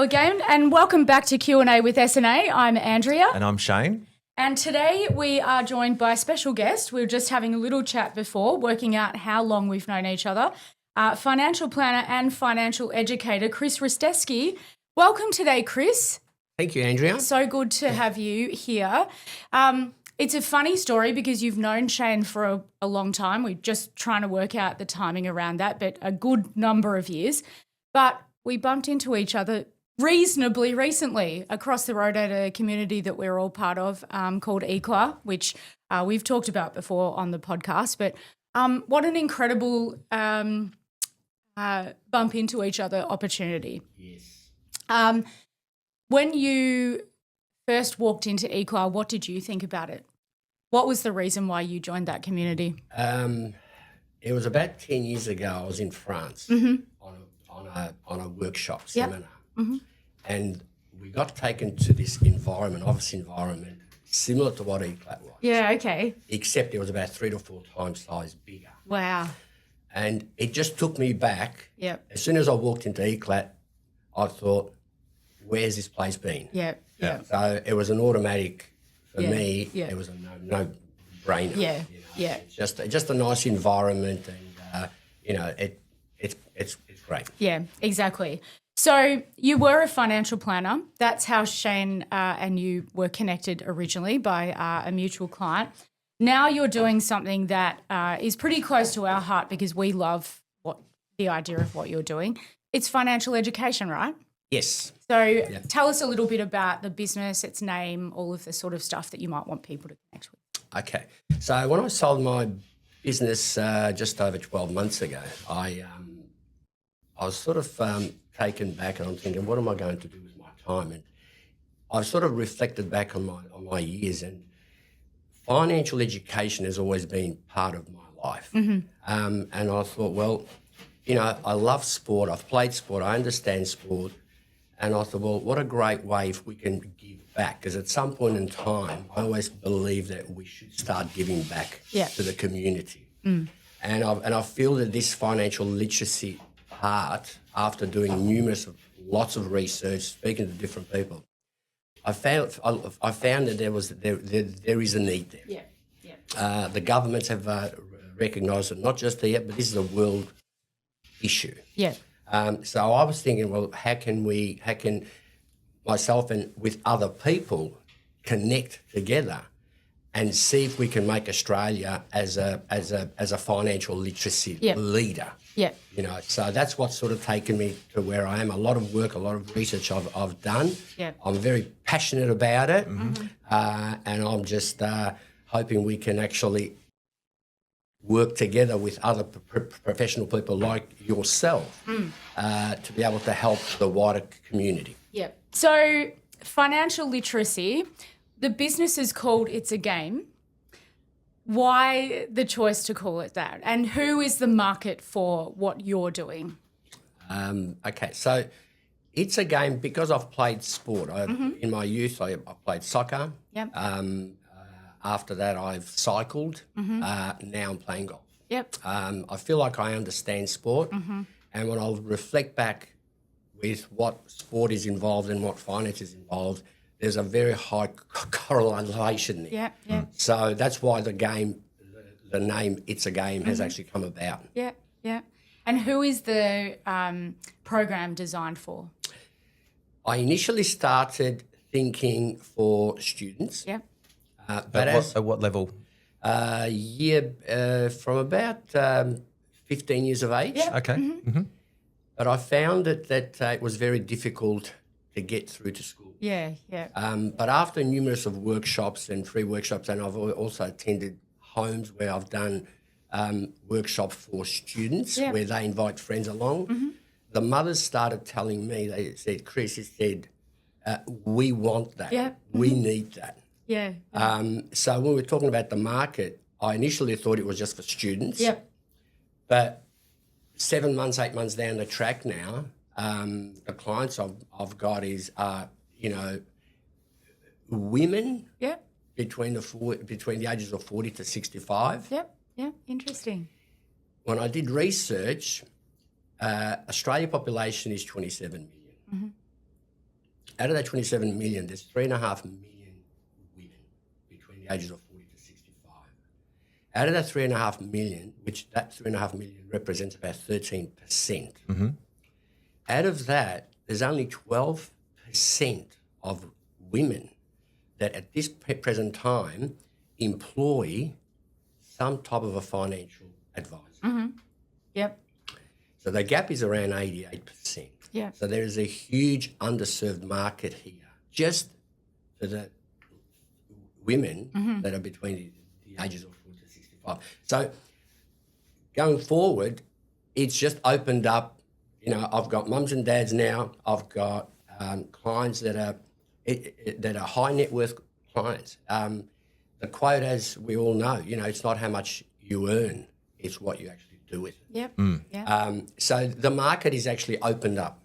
again, and welcome back to Q&A with S&A. I'm Andrea. And I'm Shane. And today we are joined by a special guest. We were just having a little chat before, working out how long we've known each other. Financial planner and financial educator, Chris Risteski. Welcome today, Chris. Thank you, Andrea. So good to have you here. It's a funny story because you've known Shane for a long time. We're just trying to work out the timing around that, but a good number of years. But we bumped into each other reasonably recently across the road at a community that we're all part of called Equa, which we've talked about before on the podcast. But what an incredible bump into each other opportunity. Yes. When you first walked into Equa, what did you think about it? What was the reason why you joined that community? It was about 10 years ago. I was in France on a workshop seminar. Mm-hmm. And we got taken to this office environment, similar to what Equa was. Yeah, okay. Except it was about 3 to 4 times size bigger. Wow. And it just took me back. Yep. As soon as I walked into Equa, I thought, where's this place been? Yeah. So it was an automatic, for me, Yeah. it was a no-brainer. Yeah, yeah. It's just a nice environment and, it's great. Yeah, exactly. So you were a financial planner. That's how Shane and you were connected originally by a mutual client. Now you're doing something that is pretty close to our heart because we love the idea of what you're doing. It's financial education, right? Yes. So Tell us a little bit about the business, its name, all of the sort of stuff that you might want people to connect with. Okay. So when I sold my business just over 12 months ago, I was sort of taken back and I'm thinking, what am I going to do with my time? And I've sort of reflected back on my years, and financial education has always been part of my life. Mm-hmm. And I thought, well, I love sport. I've played sport. I understand sport. And I thought, well, what a great way if we can give back. Because at some point in time, I always believe that we should start giving back to the community. Mm. And I feel that this financial literacy part, after doing lots of research, speaking to different people, I found that there is a need there. Yeah. The governments have recognised it, not just here, but this is a world issue. Yeah. So I was thinking, well, how can myself and with other people connect together and see if we can make Australia as a financial literacy leader. Yeah. So that's what's sort of taken me to where I am. A lot of work, a lot of research I've done. Yeah. I'm very passionate about it, Mm-hmm. and I'm just hoping we can actually work together with other professional people like yourself to be able to help the wider community. Yeah. So financial literacy, the business is called It's a Game. Why the choice to call it that? And who is the market for what you're doing? Okay, so it's a game because I've played sport. In my youth, I played soccer. Yep. After that, I've cycled. Now I'm playing golf. Yep. I feel like I understand sport. And when I'll reflect back with what sport is involved and what finance is involved, there's a very high correlation there. Yeah, yeah. So that's why the name It's a Game has actually come about. Yeah, yeah. And who is the program designed for? I initially started thinking for students. Yeah. But At what level? From about 15 years of age. Yeah. Okay. Mm-hmm. But I found that it was very difficult to get through to school. Yeah, yeah. But after numerous of workshops and free workshops, and I've also attended homes where I've done workshops for students where they invite friends along, the mothers started telling me, they said, Chris, we want that. Yeah. We need that. Yeah. So when we were talking about the market, I initially thought it was just for students. Yep. But 7 months, 8 months down the track now, the clients I've got is, women Yep. between the ages of 40 to 65. Yep. Yeah. Interesting. When I did research, Australia population is 27 million. out of that 27 million, there's 3.5 million women between the ages of 40 to 65. Out of that 3.5 million, which that 3.5 million represents about 13%, out of that, there's only 12% of women that at this present time employ some type of a financial advisor. Yep. So the gap is around 88%. Yeah. So there is a huge underserved market here, just for the women that are between the ages of 40 to 65. So going forward, it's just opened up. You know, I've got mums and dads now. I've got clients that are high net worth clients. The quote, as we all know, you know, it's not how much you earn, it's what you actually do with it. Yep. So the market is actually opened up,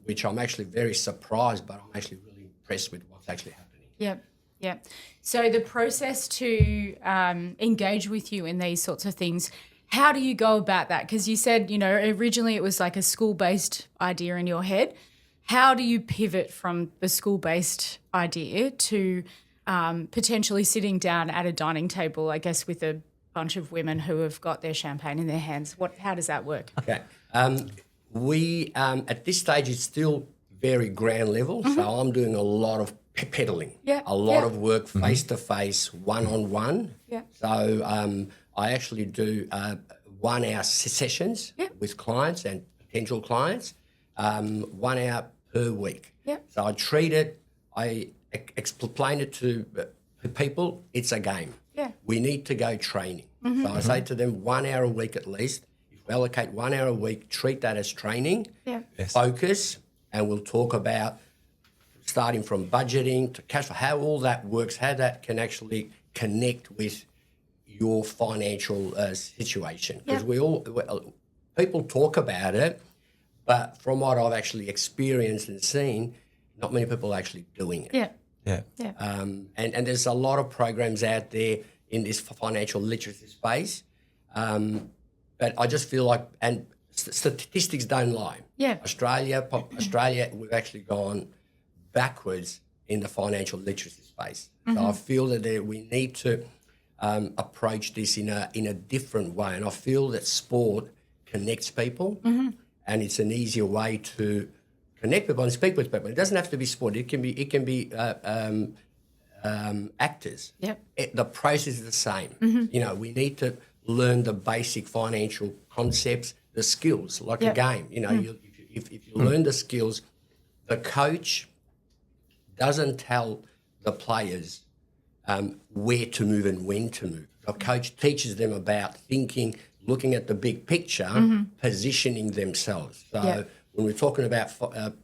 which I'm actually very surprised, but I'm actually really impressed with what's actually happening. Yep. Yep. So the process to engage with you in these sorts of things, how do you go about that? Because you said, you know, originally it was like a school-based idea in your head. How do you pivot from the school-based idea to potentially sitting down at a dining table, I guess, with a bunch of women who have got their champagne in their hands? How does that work? Okay. We, at this stage, it's still very ground level. So I'm doing a lot of peddling, a lot of work face-to-face, one-on-one. Yeah. So I actually do 1 hour sessions with clients and potential clients, 1 hour per week. Yeah. So I treat it, I explain it to people, it's a game. Yeah. We need to go training. So I say to them 1 hour a week at least. If we allocate 1 hour a week, treat that as training, focus, and we'll talk about starting from budgeting to cash flow, how all that works, how that can actually connect with your financial situation. Because people talk about it, but from what I've actually experienced and seen, not many people are actually doing it. Yeah. And there's a lot of programs out there in this financial literacy space, but I just feel like, and statistics don't lie. Yeah. Australia, we've actually gone backwards in the financial literacy space. So I feel that we need to approach this in a different way, and I feel that sport connects people, and it's an easier way to connect people and speak with people. It doesn't have to be sport. It can be actors. Yep. The process is the same. You know, we need to learn the basic financial concepts, the skills, like a game. You know, if you learn the skills, the coach doesn't tell the players where to move and when to move. The coach teaches them about thinking, looking at the big picture, positioning themselves. So when we're talking about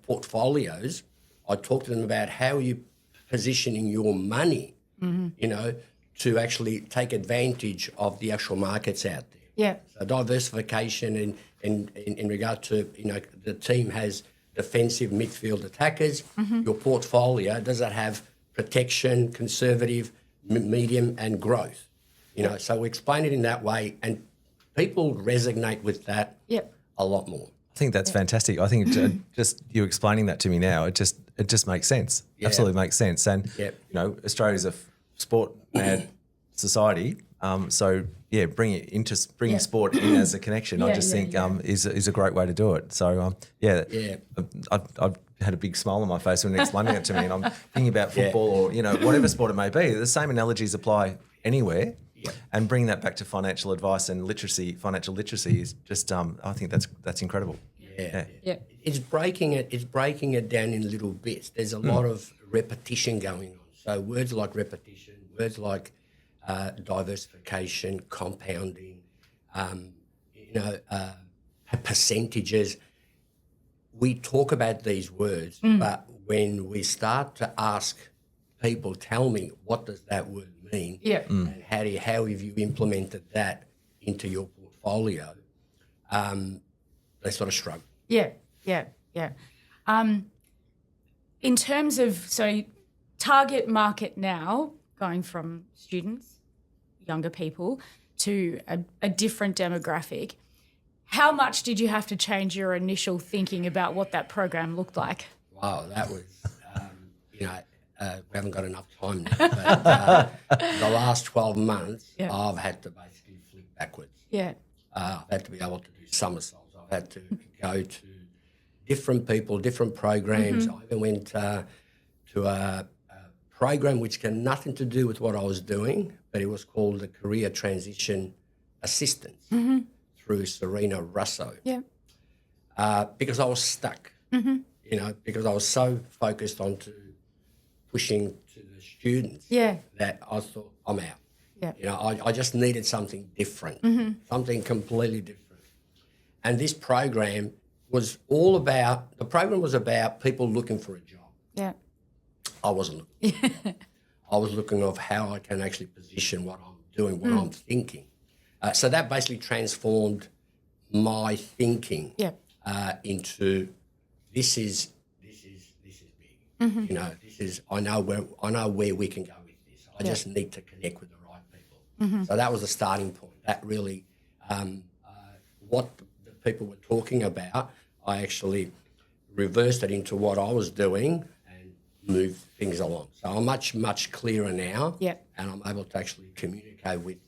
portfolios, I talk to them about how are you positioning your money, you know, to actually take advantage of the actual markets out there. Yeah. So diversification in regard to, you know, the team has defensive midfield attackers. Your portfolio, does that have protection, conservative, medium and growth? You know, so we explain it in that way and people resonate with that a lot more. I think that's fantastic. I think just you explaining that to me now, it just makes sense. Absolutely makes sense. And you know, Australia's a sport mad society. So bringing sport in as a connection, I just think is a great way to do it. So I've had a big smile on my face when you're explaining it to me, and I'm thinking about football or, you know, whatever sport it may be. The same analogies apply anywhere. And bringing that back to financial advice and financial literacy is just, I think that's incredible. Yeah. It's breaking it down in little bits. There's a lot of repetition going on. So words like repetition, words like diversification, compounding, percentages. We talk about these words, but when we start to ask people, tell me, what does that word mean? And how have you implemented that into your portfolio? They sort of struggle. In terms of, target market now, going from students, younger people, to a different demographic, how much did you have to change your initial thinking about what that program looked like? Oh, that was, we haven't got enough time now, but the last 12 months, I've had to basically flip backwards. Yeah. I've had to be able to do somersaults. I've had to go to different people, different programs. I even went to a program which had nothing to do with what I was doing, but it was called the Career Transition Assistance through Serena Russo. Yeah. Because I was stuck, because I was so focused on pushing to the students that I thought, I'm out. Yeah. I just needed something different, something completely different. And this program was about people looking for a job. Yeah. I wasn't looking. I was looking of how I can actually position what I'm doing, what I'm thinking. So that basically transformed my thinking into this is big. I know where we can go with this. I just need to connect with the right people. So that was the starting point. That really what the people were talking about, I actually reversed it into what I was doing and moved things along. So I'm much clearer now, and I'm able to actually communicate with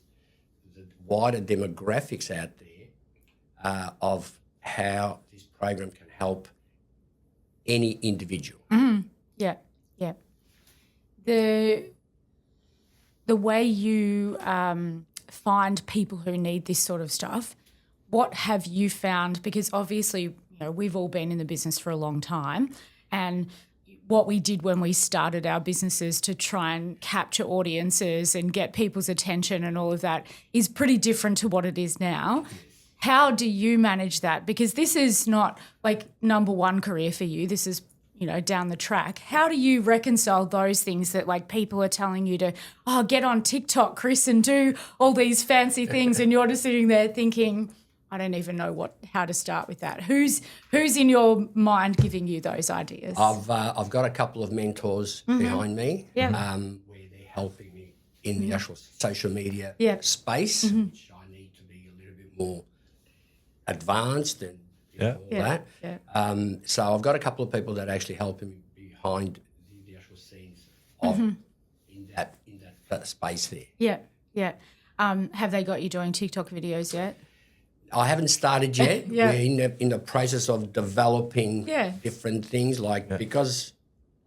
the wider demographics out there of how this program can help any individual. Yeah. The way you find people who need this sort of stuff, what have you found? Because obviously, we've all been in the business for a long time, and what we did when we started our businesses to try and capture audiences and get people's attention and all of that is pretty different to what it is now. How do you manage that? Because this is not like number one career for you. This is, down the track. How do you reconcile those things that like people are telling you to, get on TikTok, Chris, and do all these fancy things, and you're just sitting there thinking, I don't even know how to start with that. Who's in your mind giving you those ideas? I've got a couple of mentors behind me, where they're helping me in the actual social media space, which I need to be a little bit more advanced and all that. Yeah. So I've got a couple of people that are actually helping me behind the actual scenes of in that space there. Yeah. Have they got you doing TikTok videos yet? I haven't started yet. We're in the process of developing different things, because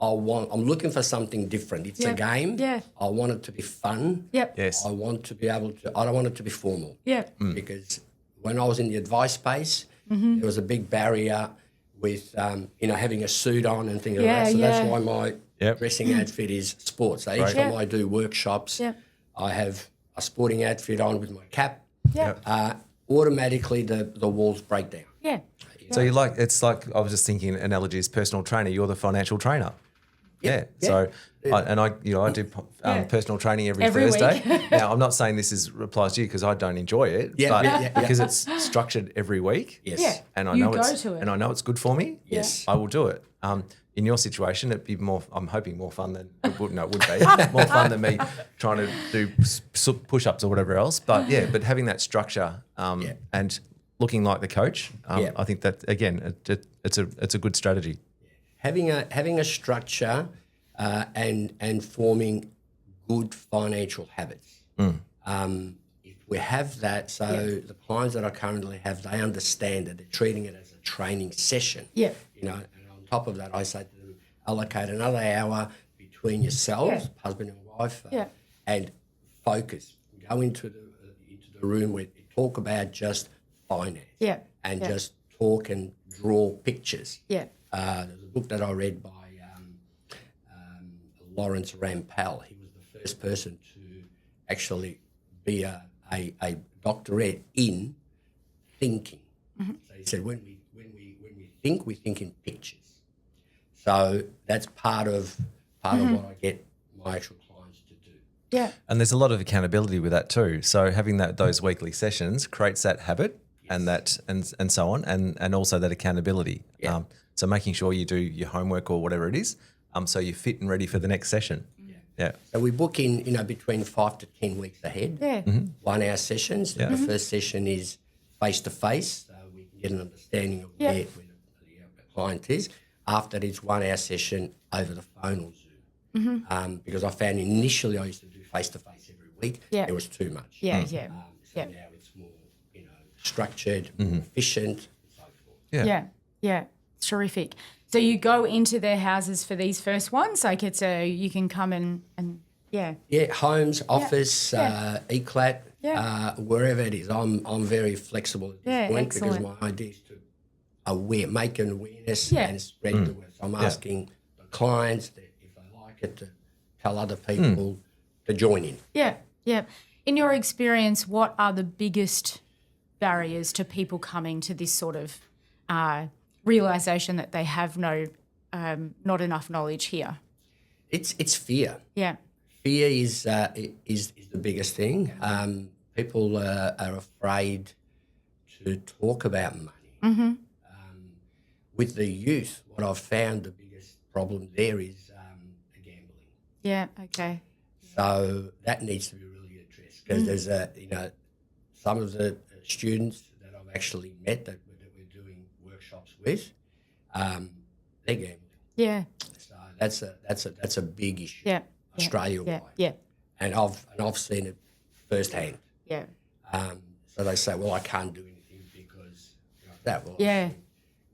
I'm looking for something different. It's a game. Yeah. I want it to be fun. Yep. Yes. I want to be able to. I don't want it to be formal. Yeah. Because when I was in the advice space, there was a big barrier with having a suit on and things like that. So that's why my dressing outfit is sports. So each time I do workshops, I have a sporting outfit on with my cap. Yeah. Automatically the walls break down. Yeah. So it's like I was just thinking analogy is personal trainer. You're the financial trainer. Yeah. So I do personal training every Thursday. Now I'm not saying this applies to you because I don't enjoy it. But because it's structured every week. Yes. Yeah. And I know it's good for me. Yes. I will do it. In your situation, it'd be more. I'm hoping more fun than it would. No, it would be more fun than me trying to do push-ups or whatever else. But but having that structure and looking like the coach, I think that again, it's a good strategy. Having a structure and forming good financial habits. If we have that, so the clients that I currently have, they understand that they're treating it as a training session. Yeah. And on top of that, I say to them, allocate another hour between yourselves, husband and wife, and focus. Go into the room where you talk about just finance, and just talk and draw pictures. Yeah. There's a book that I read by Lawrence Rampell. He was the first person to actually be a doctorate in thinking. So he said, when we think in pictures. So that's part of what I get my actual clients to do. Yeah. And there's a lot of accountability with that too. So having those weekly sessions creates that habit and so on, and also that accountability. Yeah. So making sure you do your homework or whatever it is, so you're fit and ready for the next session. Yeah. So we book in, between 5 to 10 weeks ahead. Yeah. 1 hour sessions. The first session is face to face, so we can get an understanding of where the client is. after this 1 hour session over the phone or Zoom. Because I found initially I used to do face-to-face every week. Yeah. It was too much. Yeah, So now it's more, structured, more efficient, and so forth. Yeah. It's terrific. So you go into their houses for these first ones? Like you can come and yeah. Yeah, homes, office, Yeah. ECLAT, wherever it is. I'm very flexible at this point excellent. because my idea is to make an awareness Yeah. and spread the word. So I'm asking the clients that if they like it to tell other people to join in. Yeah. In your experience, what are the biggest barriers to people coming to this sort of realisation that they have not enough knowledge here? It's fear. Yeah. Fear is the biggest thing. People are afraid to talk about money. With the youth, what I've found the biggest problem there is gambling. Yeah, okay. So that needs to be really addressed because there's some of the students that I've actually met that we're doing workshops with, they're gambling. Yeah. So that's a big issue. Yeah. Australia-wide. Yeah. And I've seen it firsthand. Yeah. So they say, well, I can't do anything because that. Well, Yeah.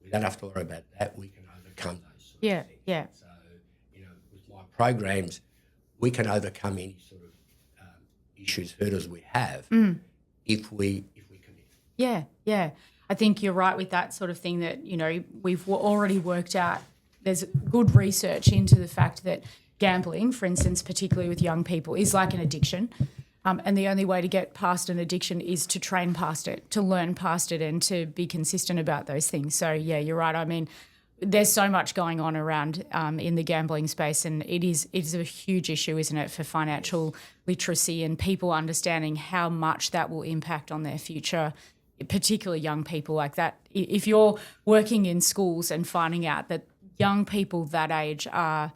we don't have to worry about that. We can overcome those sort Yeah. of things. Yeah. So, with my programs, we can overcome any sort of issues, hurdles we have if we commit. Yeah. I think you're right with that sort of thing that, we've already worked out. There's good research into the fact that gambling, for instance, particularly with young people, is like an addiction. And the only way to get past an addiction is to train past it, to learn past it and to be consistent about those things. So, yeah, you're right. I mean, there's so much going on around in the gambling space, and it is a huge issue, isn't it, for financial literacy and people understanding how much that will impact on their future, particularly young people like that. If you're working in schools and finding out that young people that age are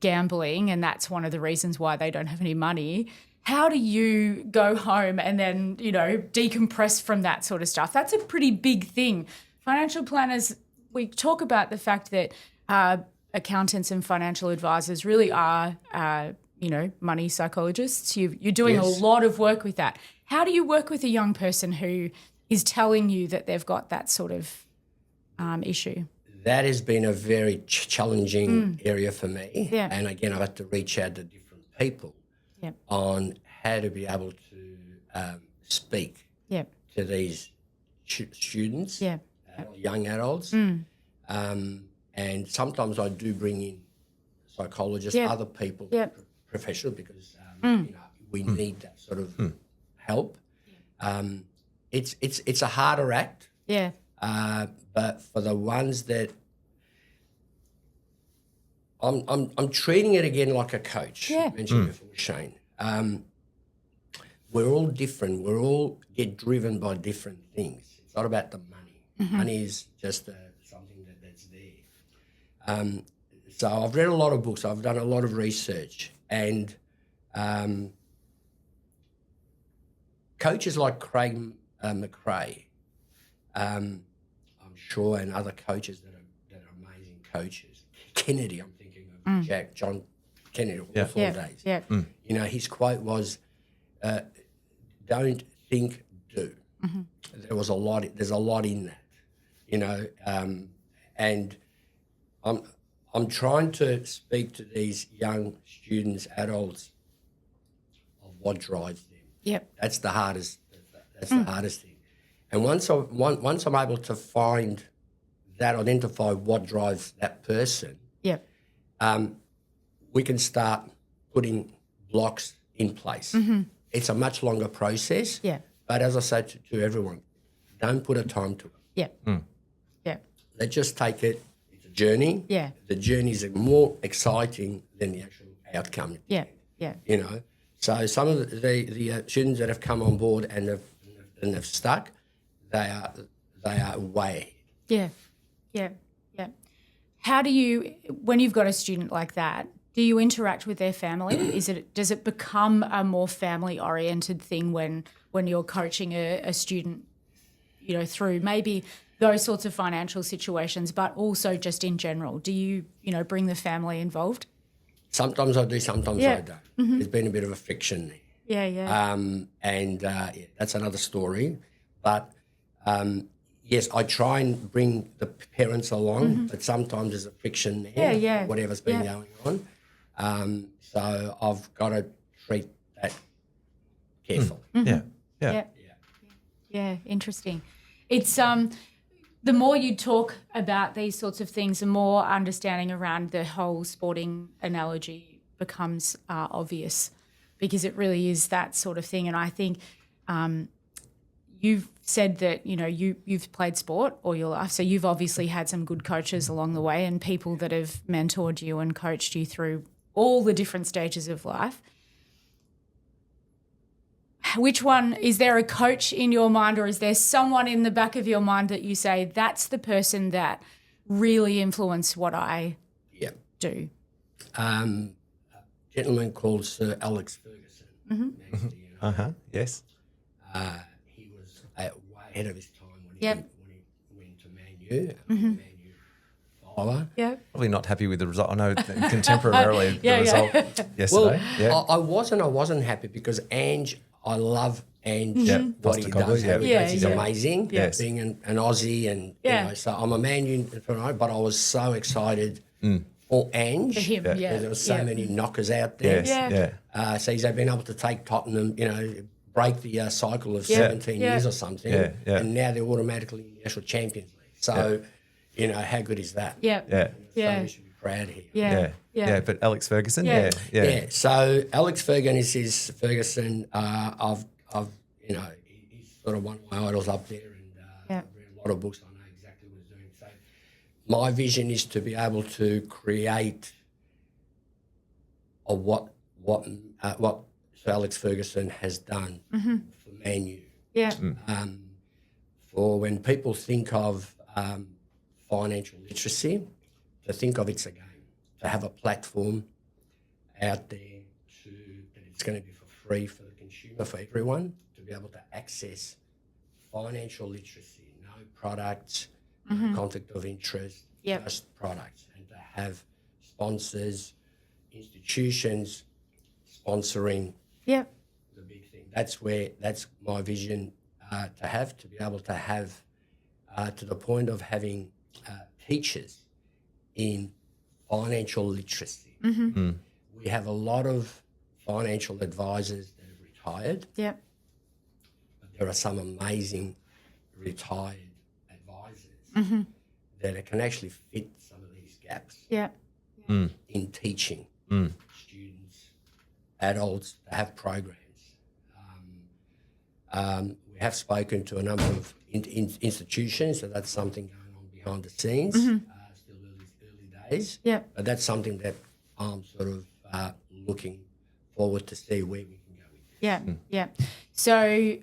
gambling and that's one of the reasons why they don't have any money, how do you go home and then, decompress from that sort of stuff? That's a pretty big thing. Financial planners, we talk about the fact that accountants and financial advisors really are, money psychologists. You're doing a lot of work with that. How do you work with a young person who is telling you that they've got that sort of issue? That has been a very challenging area for me. Yeah. And again, I've had to reach out to different people on how to be able to speak to these students, young adults. And sometimes I do bring in psychologists, other people, professional, because we need that sort of help. It's a harder act. Yeah. But for the ones that I'm treating it again like a coach. Yeah. You mentioned before, Shane. We're all different. We all get driven by different things. It's not about the money. Money is just something that's there. So I've read a lot of books. I've done a lot of research, and coaches like Craig McRae, I'm sure, and other coaches that are amazing coaches. Kennedy, I'm thinking of John Kennedy, all 4 days. Yeah. His quote was, "Don't think, do." There's a lot in that, and I'm trying to speak to these young students, adults, of what drives them. Yep. That's the hardest. That's the hardest thing. And once I'm able to find that, identify what drives that person, we can start putting blocks in place. It's a much longer process. Yeah. But as I say to everyone, don't put a time to it. Yeah. Yeah. Let's just take it. It's a journey. Yeah. The journey is more exciting than the actual outcome. Yeah. Yeah. So some of the students that have come on board and have stuck, they are way. Yeah. How do you, when you've got a student like that, do you interact with their family? Does it become a more family-oriented thing when you're coaching a student, through maybe those sorts of financial situations, but also just in general? Do you, bring the family involved? Sometimes I do, sometimes I don't. There's been a bit of a friction there. Yeah. That's another story. But yes, I try and bring the parents along, but sometimes there's a friction there. Whatever's been going on. So I've got to treat that carefully. Yeah, interesting. It's the more you talk about these sorts of things, the more understanding around the whole sporting analogy becomes obvious, because it really is that sort of thing. And I think you've said that, you've played sport all your life, so you've obviously had some good coaches along the way and people that have mentored you and coached you through all the different stages of life. Which one, is there a coach in your mind, or is there someone in the back of your mind that you say, that's the person that really influenced what I do? A gentleman called Sir Alex Ferguson. Yes. He was way ahead of his time when he went to Man U. Man U follower. Yeah. Probably not happy with the result. I know that contemporarily the result yesterday. Well, I wasn't happy because I love Ange, what he does. He's amazing. Yes. Being an Aussie, and so I'm a Man U fan, but I was so excited for Ange. For him, There were so many knockers out there. So he's been able to take Tottenham, break the cycle of 17 years or something, and now they're automatically in the actual Champions League. So, how good is that? Yeah. So we should be proud here. Yeah, but Alex Ferguson, So Alex Ferguson, I've he's sort of one of my idols up there, and I've read a lot of books. I know exactly what he's doing. So my vision is to be able to create what Sir Alex Ferguson has done for Man U. For when people think of financial literacy, to think of it's a game. To have a platform out there that it's going to be for free for the consumer, for everyone, to be able to access financial literacy, no products, no conflict of interest, just products, and to have sponsors, institutions sponsoring the big thing. That's my vision, to be able to have to the point of having teachers in financial literacy. We have a lot of financial advisors that have retired. But there are some amazing retired advisors that can actually fit some of these gaps in teaching students, adults, to have programs. We have spoken to a number of institutions, so that's something going on behind the scenes. But that's something that I'm sort of looking forward to see where we can go with this. So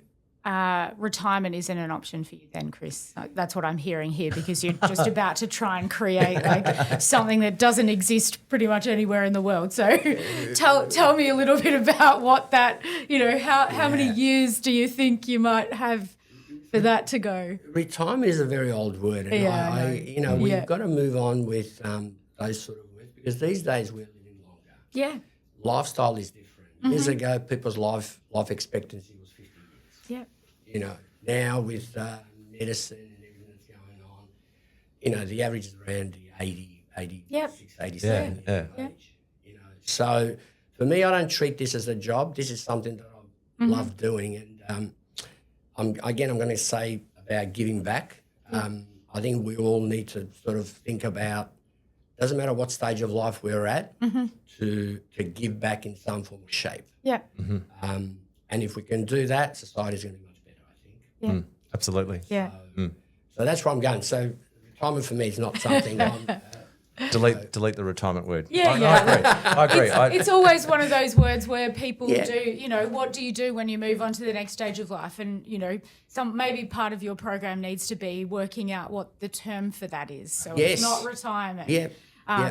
retirement isn't an option for you then, Chris. That's what I'm hearing here, because you're just about to try and create something that doesn't exist pretty much anywhere in the world. So tell me a little bit about what that, how many years do you think you might have for that to go? Retirement is a very old word, and we've got to move on with those sort of words, because these days we're living longer. Lifestyle is different. Years ago, people's life expectancy was 50 years. Now with medicine and everything that's going on, the average is around the 86, 87 years of age. So for me, I don't treat this as a job. This is something that I love doing, and I'm going to say about giving back. I think we all need to sort of think about, doesn't matter what stage of life we're at, to give back in some form or shape. And if we can do that, society's going to be much better, I think. Absolutely. So that's where I'm going. So retirement for me is not something I'm... Delete the retirement word. I agree. It's always one of those words where people do, what do you do when you move on to the next stage of life? And, maybe part of your program needs to be working out what the term for that is. So it's not retirement.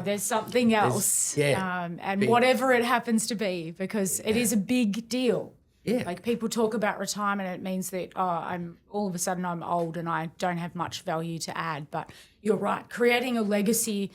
There's something else. And whatever it happens to be, because it is a big deal. Yeah. Like people talk about retirement, it means that I'm all of a sudden I'm old and I don't have much value to add. But you're right, creating a legacy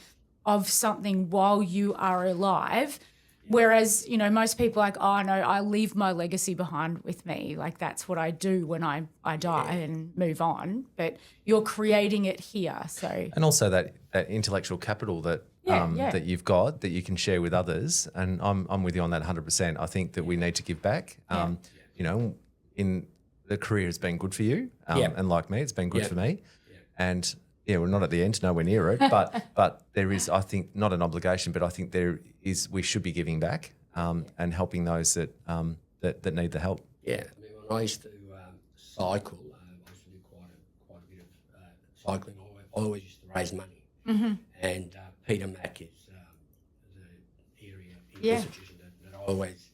of something while you are alive. Whereas, most people are like, oh, no, I leave my legacy behind with me. Like that's what I do when I die and move on. But you're creating it here. So And also that intellectual capital that that you've got that you can share with others. And I'm with you on that 100%. I think that we need to give back. In the career has been good for you, and like me, it's been good for me. And we're not at the end, nowhere near it. But there is, I think, not an obligation, but I think we should be giving back and helping those that need the help. Yeah, I mean, when I used to cycle, I used to do quite a bit of cycling. I always used to raise money, and Peter Mac is the area in institution that I always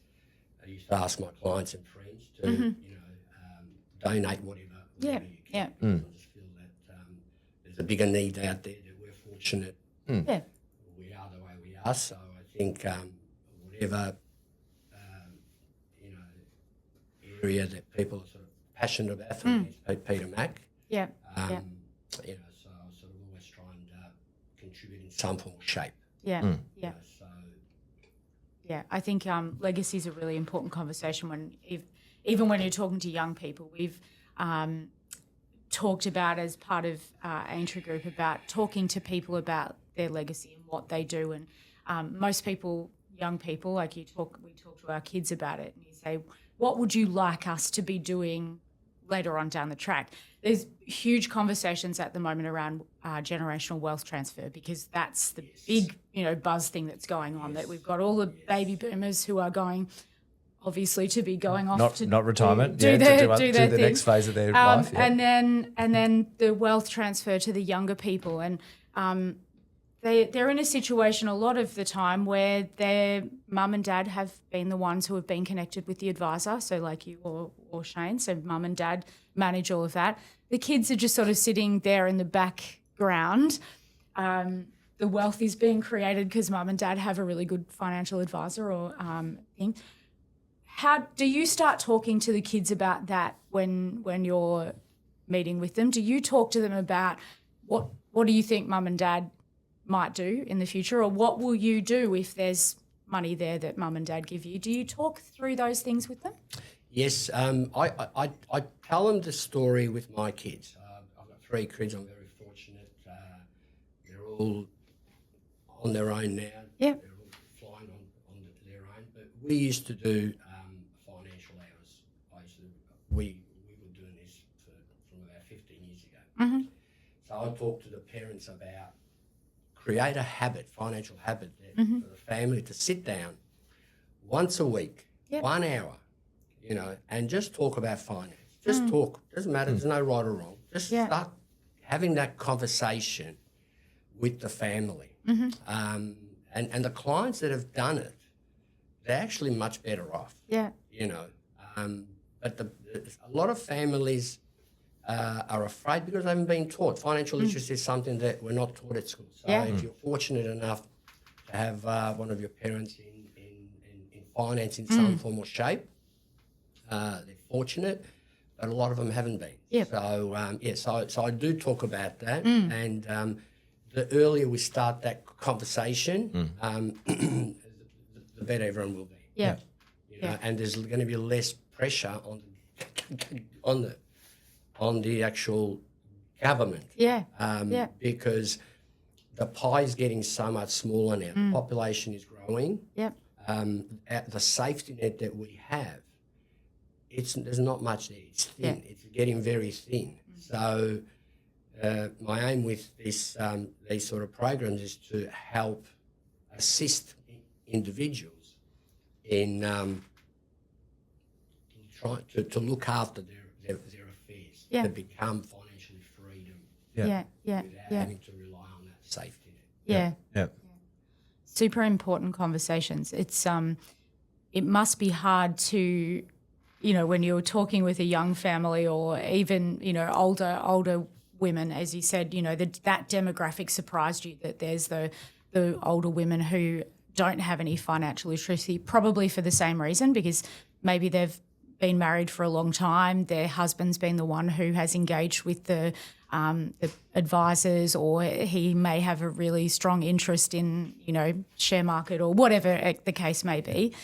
used to ask my clients and friends to donate whatever you can. I just feel that there's a bigger need out there, that we're fortunate. We are the way we are, so I think whatever area that people are sort of passionate about, for me is Peter Mac. So I sort of always try and contribute in some form or shape. I think legacy is a really important conversation even when you're talking to young people. We've talked about, as part of Aintree Group, about talking to people about their legacy and what they do. And most people, young people, like we talk to our kids about it, and you say, what would you like us to be doing later on down the track? There's huge conversations at the moment around generational wealth transfer, because that's the big, buzz thing that's going on, that we've got all the baby boomers who are going, obviously, to be going off not retirement, do the next phase of their life. And then the wealth transfer to the younger people. And they're in a situation a lot of the time where their mum and dad have been the ones who have been connected with the advisor, so like you or Shane, so mum and dad manage all of that. The kids are just sort of sitting there in the background. The wealth is being created because mum and dad have a really good financial advisor or thing. How do you start talking to the kids about that when you're meeting with them? Do you talk to them about what do you think mum and dad might do in the future, or what will you do if there's money there that mum and dad give you? Do you talk through those things with them? Yes, I tell them the story with my kids. I've got 3 kids. I'm very fortunate. They're all on their own now. Yeah. They're all flying on their own. But we used to do financial hours. We were doing this from about 15 years ago. So I talked to the parents about create a habit, financial habit, for the family to sit down once a week, 1 hour, and just talk about finance. Just talk. Doesn't matter. There's no right or wrong. Just start having that conversation with the family. And the clients that have done it, they're actually much better off. But a lot of families are afraid because they haven't been taught. Financial literacy is something that we're not taught at school. So if you're fortunate enough to have one of your parents in finance in some form or shape, they're fortunate, but a lot of them haven't been. So I do talk about that, and the earlier we start that conversation, the better everyone will be. And there's going to be less pressure on the actual government. Because the pie is getting so much smaller now. The population is growing. At the safety net that we have, there's not much there. It's thin. It's getting very thin. So my aim with these sort of programs is to help assist individuals in trying to look after their affairs, to become financially freedom without having to rely on that safety net. Super important conversations. It must be hard to, when you're talking with a young family or even, older women, as you said, that demographic surprised you, that there's the older women who don't have any financial literacy, probably for the same reason, because maybe they've been married for a long time. Their husband's been the one who has engaged with the advisors, or he may have a really strong interest in, share market or whatever the case may be.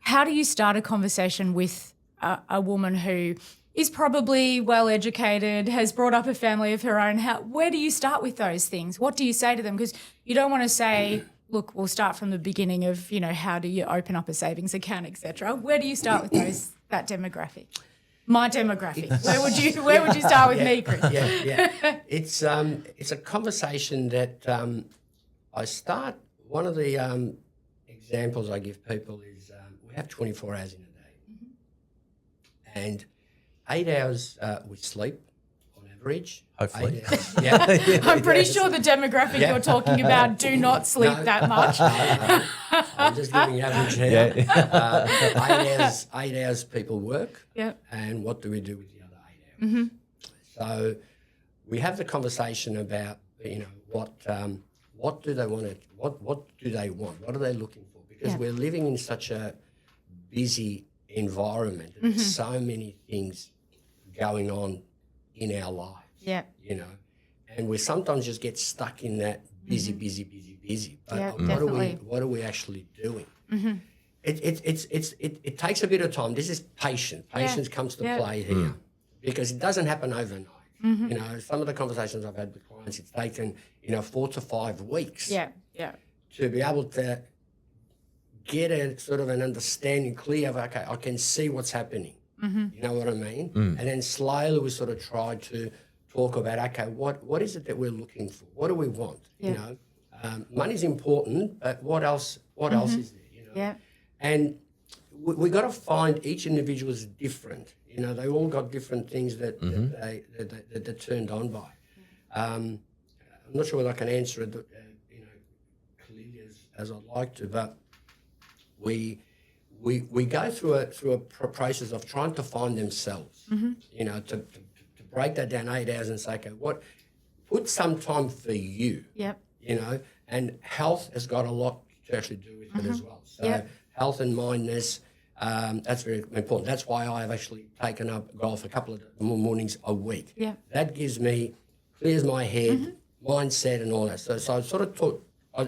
How do you start a conversation with a woman who is probably well educated, has brought up a family of her own? Where do you start with those things? What do you say to them? Because you don't want to say, look, we'll start from the beginning of, how do you open up a savings account, etc. Where do you start with that demographic? My demographic. Where would you start with me, Chris? Yeah. It's a conversation that I start. One of the examples I give people is we have 24 hours in a day, and 8 hours we sleep on average. Hopefully. 8 hours, yeah. I'm pretty sure the demographic you're talking about do not sleep that much. No. I'm just giving average here. Yeah. 8 hours people work. Yep. And what do we do with the other 8 hours? So we have the conversation about, what do they want? What do they want? What are they looking for? Because we're living in such a busy environment. And there's so many things going on in our lives. Yeah. And we sometimes just get stuck in that busy. But what are we actually doing? It takes a bit of time. This is patience. Patience comes to play here because it doesn't happen overnight. Some of the conversations I've had with clients, it's taken 4 to 5 weeks. To be able to get a sort of an understanding clear of, okay, I can see what's happening. You know what I mean? And then slowly we sort of try to talk about, okay, what is it that we're looking for? What do we want? Money's important, but what else is there? And we got to find each individual is different. They all got different things that they're turned on by. I'm not sure whether I can answer it, clearly as I'd like to, but we go through a process of trying to find themselves. To break that down 8 hours and say, okay, put some time for you. And health has got a lot to actually do with it as well. So health and mindness, that's very important. That's why I have actually taken up golf a couple of mornings a week. That clears my head, mindset and all that. So I sort of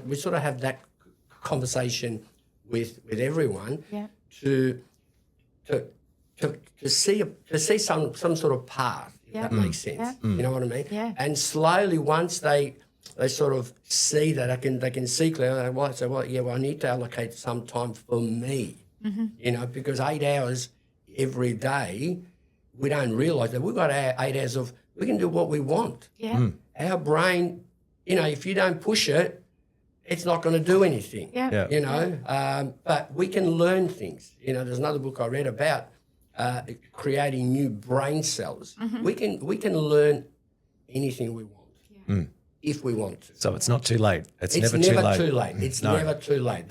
we sort of have that conversation with everyone to see some sort of path, if that makes sense. You know what I mean? And slowly, once they sort of see that, they can see clearly. I need to allocate some time for me. Because 8 hours every day, we don't realise that we've got 8 hours of we can do what we want. Our brain, if you don't push it, it's not going to do anything. But we can learn things. There's another book I read about creating new brain cells. We can learn anything we want if we want to. So it's not too late. It's never too late. It's never too late.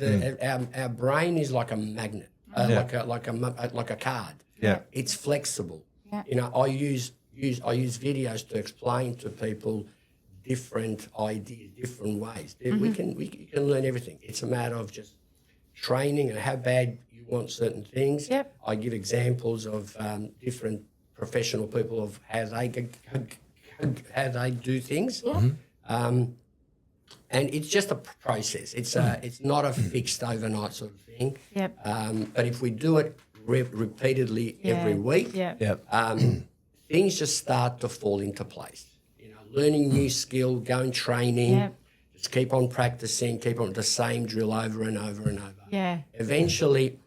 Our brain is like a magnet, like a card. It's flexible. I use videos to explain to people different ideas, different ways. We can learn everything. It's a matter of just training and how bad you want certain things. I give examples of different professional people of how they do things. And it's just a process. It's not a fixed overnight sort of thing. But if we do it repeatedly every week, things just start to fall into place. Learning new skill, going training, just keep on practicing, keep on the same drill over and over and over. Eventually,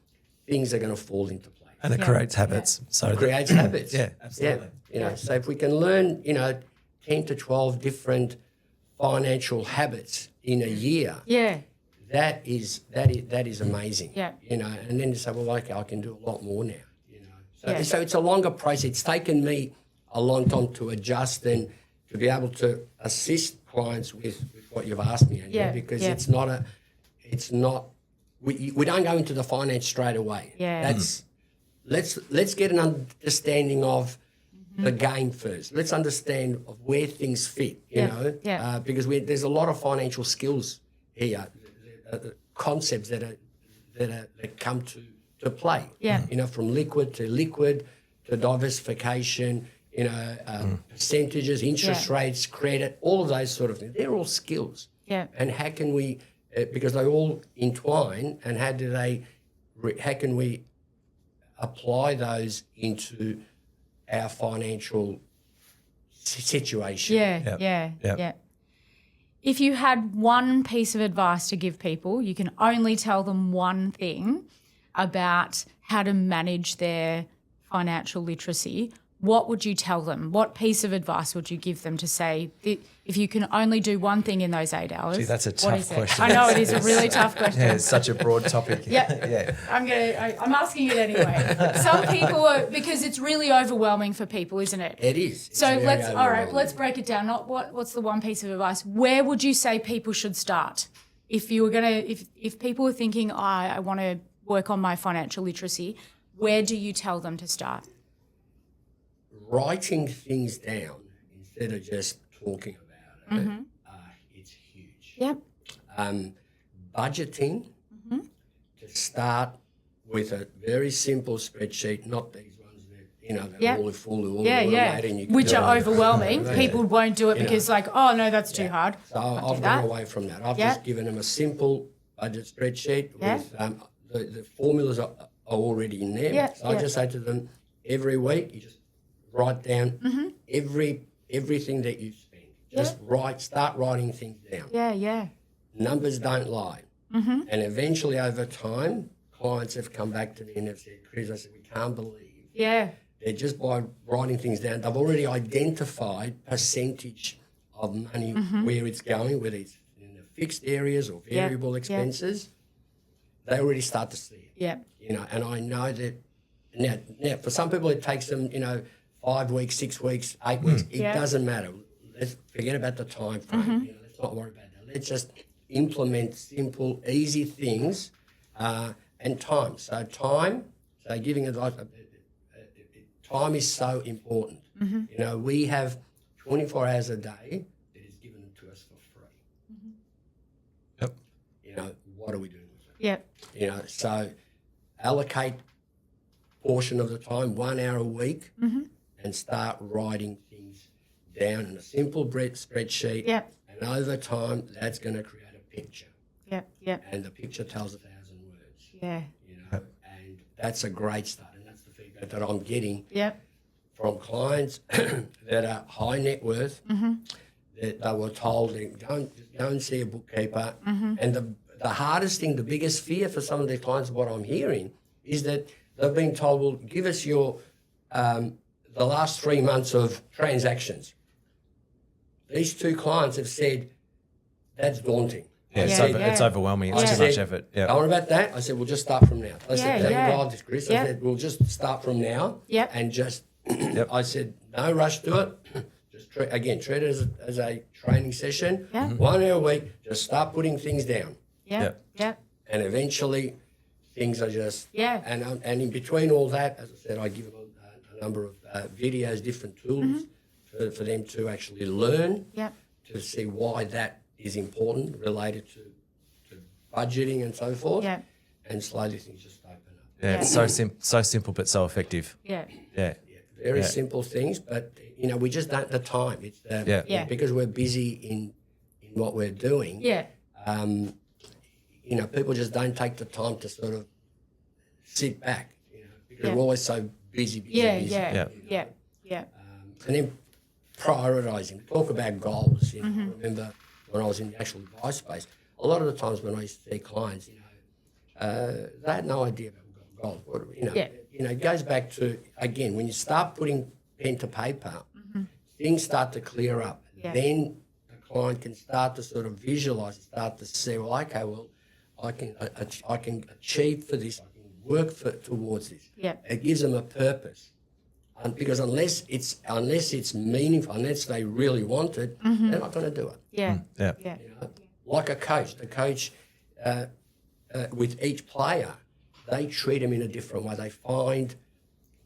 things are going to fall into place. And it creates habits. So it creates habits. Yeah, absolutely. So if we can learn, 10 to 12 different financial habits in a year, that is amazing. And then to say, well, okay, I can do a lot more now. So it's a longer process. It's taken me a long time to adjust and to be able to assist clients with what you've asked me, Andrea, because it's not we don't go into the finance straight away. Let's get an understanding of the game first. Let's understand of where things fit, because there's a lot of financial skills here, concepts that come to to play. Yeah. You know, from liquid to diversification, you know, percentages, interest rates, credit, all of those sort of things. They're all skills. Yeah. And how can we, because they all entwine, and how can we apply those into our financial situation? Yeah. If you had one piece of advice to give people, you can only tell them one thing about how to manage their financial literacy, what would you tell them? What piece of advice would you give them to say, if you can only do one thing in those 8 hours? Gee, that's a tough question. I know it is a really tough question. Yeah, it's such a broad topic. Yeah. I'm asking it anyway. Some people are, because it's really overwhelming for people, isn't it? It is. So let's break it down. Not what's the one piece of advice? Where would you say people should start? If you were if people are thinking, I want to work on my financial literacy, where do you tell them to start? Writing things down instead of just talking about it, it's huge. Yep. Budgeting, to start with a very simple spreadsheet, not these ones that, you know, that are all full of automated and you can which do are it. overwhelming. People won't do it because oh, no, that's too hard. So I've gone away from that. I've just given them a simple budget spreadsheet with the formulas are already in there. So I just say to them, every week you just write down everything that you spend. Just start writing things down. Yeah. Numbers don't lie. And eventually over time, clients have come back to me and have said, Chris, I said, we can't believe. Yeah. They're just by writing things down, they've already identified percentage of money where it's going, whether it's in the fixed areas or variable expenses. They already start to see it. Yeah. You know, and I know that now for some people it takes them, 5 weeks, 6 weeks, 8 weeks. It doesn't matter. Let's forget about the time frame. Let's not worry about that. Let's just implement simple, easy things and time. So giving advice, time is so important. We have 24 hours a day that is given to us for free. Yep. What are we doing with it? Yep. So allocate portion of the time, 1 hour a week, and start writing things down in a simple spreadsheet. Yep. And over time, that's going to create a picture. Yep. And the picture tells 1,000 words. Yeah. And that's a great start. And that's the feedback that I'm getting Yep. from clients that are high net worth, that they were told, go and see a bookkeeper. And the hardest thing, the biggest fear for some of their clients, what I'm hearing, is that they've been told, well, give us your the last 3 months of transactions. These two clients have said, that's daunting. Yeah, it's overwhelming. It's too much effort. Yeah. Don't worry about that. I said, we'll just start from now. I said, thank God, this, Chris. I said, we'll just start from now. Yep. And just, I said, no rush to it. Just treat it as a training session. 1 hour a week, just start putting things down. Yep. And eventually, things are just... Yeah. And in between all that, as I said, I give them a number of videos, different tools for them to actually learn, to see why that is important related to budgeting and so forth. Yeah. And slowly things just open up. Yeah, it's so simple but so effective. Yeah. Very simple things, but, we just don't have the time. It's because we're busy in what we're doing. Yeah. People just don't take the time to sort of sit back, because we're always so busy. And then prioritising. Talk about goals. I remember when I was in the actual advice space, a lot of the times when I used to see clients, they had no idea about goals. It goes back to, again, when you start putting pen to paper, things start to clear up. Then the client can start to sort of visualise, start to see, I can achieve for this, I can work towards this. It gives them a purpose. Because unless it's meaningful, unless they really want it, they're not going to do it. Like a coach. The coach, with each player, they treat them in a different way. They find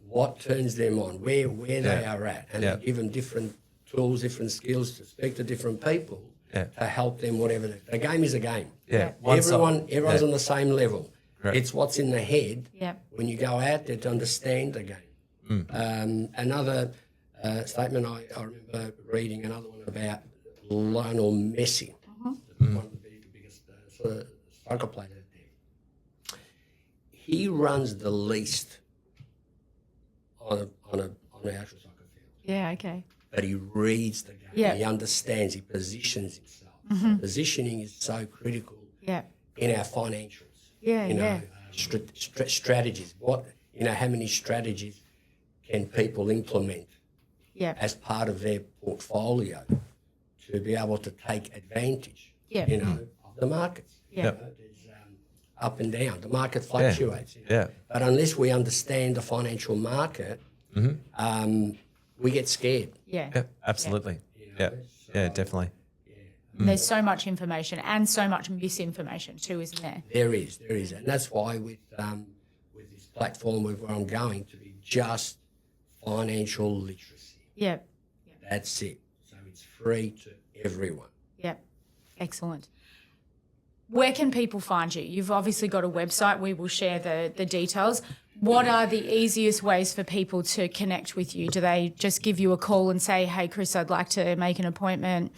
what turns them on, where they are at, and they give them different tools, different skills to speak to different people to help them, whatever. The game is a game. Yeah. Everyone's on the same level. Right. It's what's in the head Yeah. when you go out there to understand the game. Another statement I remember reading, another one about Lionel Messi, one of the biggest sort of soccer players there. He runs the least on an actual soccer field. Yeah, okay. But he reads the game. Yeah. He understands. He positions himself. So positioning is so critical Yeah. in our financials. Yeah, You know, yeah. strategies. How many strategies can people implement Yeah. as part of their portfolio to be able to take advantage, Yeah. of the markets? Yeah. You know, there's up and down. The market fluctuates. Yeah. But unless we understand the financial market, we get scared. Yeah. Yeah, absolutely. Yeah, yeah, definitely. And there's so much information and so much misinformation too, isn't there? There is, and that's why with this platform where I'm going to be just financial literacy. Yeah. That's it. So it's free to everyone. Yeah. Excellent. Where can people find you? You've obviously got a website. We will share the details. What are the easiest ways for people to connect with you? Do they just give you a call and say, hey, Chris, I'd like to make an appointment?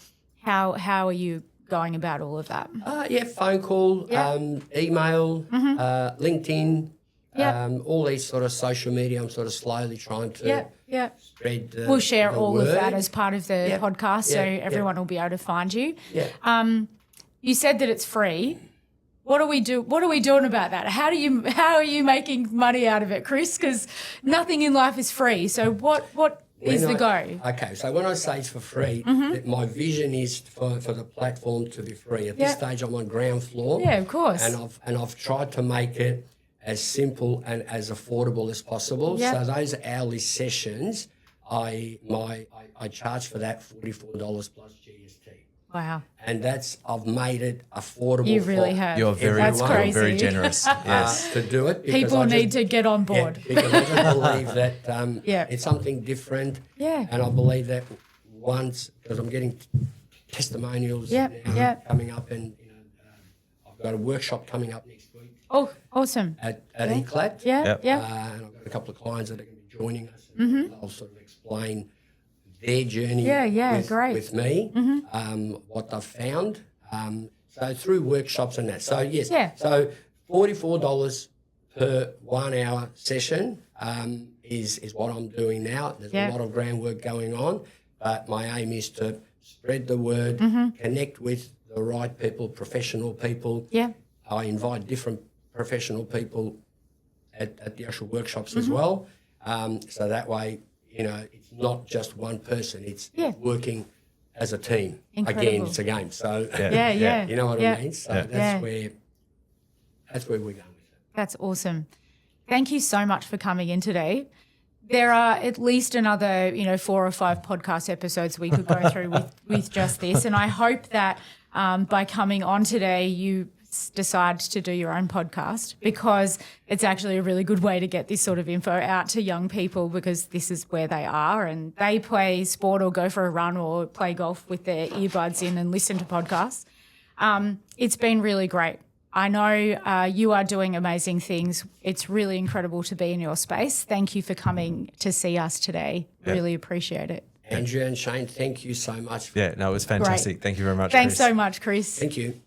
How are you going about all of that? Phone call, email, LinkedIn, all these sort of social media. I'm sort of slowly trying to spread We'll share the all word. of that as part of the podcast, so everyone will be able to find you. Yeah. You said that it's free. What do we do? What are we doing about that? How are you making money out of it, Chris? Because nothing in life is free. So what is the go? Okay, so when I say it's for free, my vision is for the platform to be free. At this stage, I'm on ground floor. Yeah, of course. And I've tried to make it as simple and as affordable as possible. Yeah. So those hourly sessions, I charge for that $44 plus GST. Wow. And I've made it affordable. You really for have. You're That's crazy. very generous. Yes. to do it. because People I just- need to get on board. because I just believe that it's something different. Yeah. And I believe that once, because I'm getting testimonials Yeah, now yeah. coming up, and I've got a workshop coming up next week Oh, awesome. at ECLAT. Yeah, Yep. yeah. And I've got a couple of clients that are going to be joining us. And I'll sort of explain their journey great. with me, what they've found. So through workshops and that. So yes, so $44 per 1 hour session is what I'm doing now. There's a lot of groundwork going on, but my aim is to spread the word, connect with the right people, professional people. Yeah. I invite different professional people at the actual workshops as well. So that way, it's not just one person. It's working as a team. Incredible. Again, it's a game. So Yeah. you know what I mean? So that's where we're going with it. That's awesome. Thank you so much for coming in today. There are at least another, 4 or 5 podcast episodes we could go through with just this. And I hope that by coming on today, you decide to do your own podcast, because it's actually a really good way to get this sort of info out to young people, because this is where they are and they play sport or go for a run or play golf with their earbuds in and listen to podcasts. It's been really great. I know you are doing amazing things. It's really incredible to be in your space. Thank you for coming to see us today. Really appreciate it. Andrea and Shane, thank you so much. Yeah, no, it was fantastic. Thank you very much, Thanks Chris. so much, Chris. Thank you.